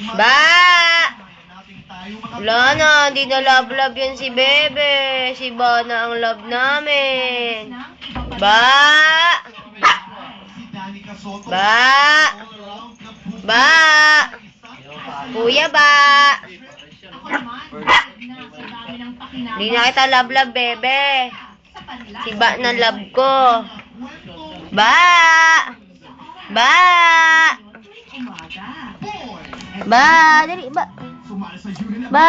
Ba! Wala na, hindi na love yun si Bebe. Si Bana ang love namin. Ba! Ba! Ba! Kuya ba? Hindi na kita love, Bebe. Si Ba na love ko. Ba! Ba! Ba! Dali, ba? Ba!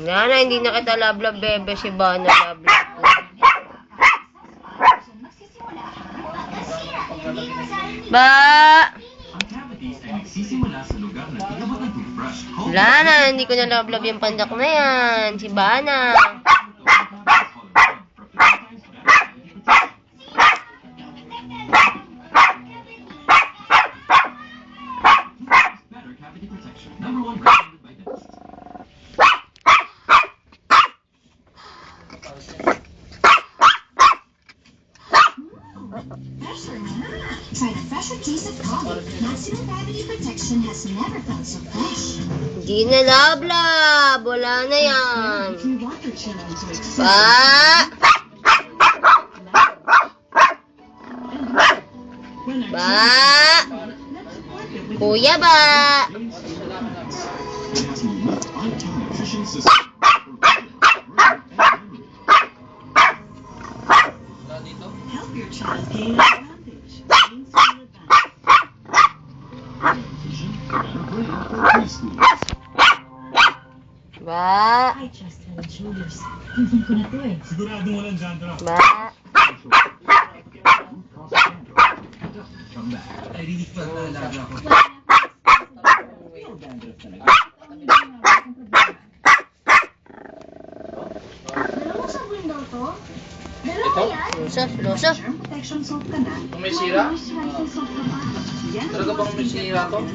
Nana, hindi na kita love, Bebe. Si Bana love ko. Ba! Wala na, hindi ko na love yung pandak na yan. Si Bana. Try the fresher taste of coffee. Maximum gravity protection has never felt so fresh. Hindi na love. Wala na yan. Ba! Ba! Kuya ba? Help your child gain advantage. Ba? I trust Head and Shoulders. Proven ko na to eh. Sigurado mo lang, Sandra. Ba? Come back. I really felt na alaga ko. Dalawa sa window to? Dalawa yan? Lusa. Germ protection soap ka na. Kung may sira? Moisturizing soap ka pa. Yan Talaga bang may sira to? ang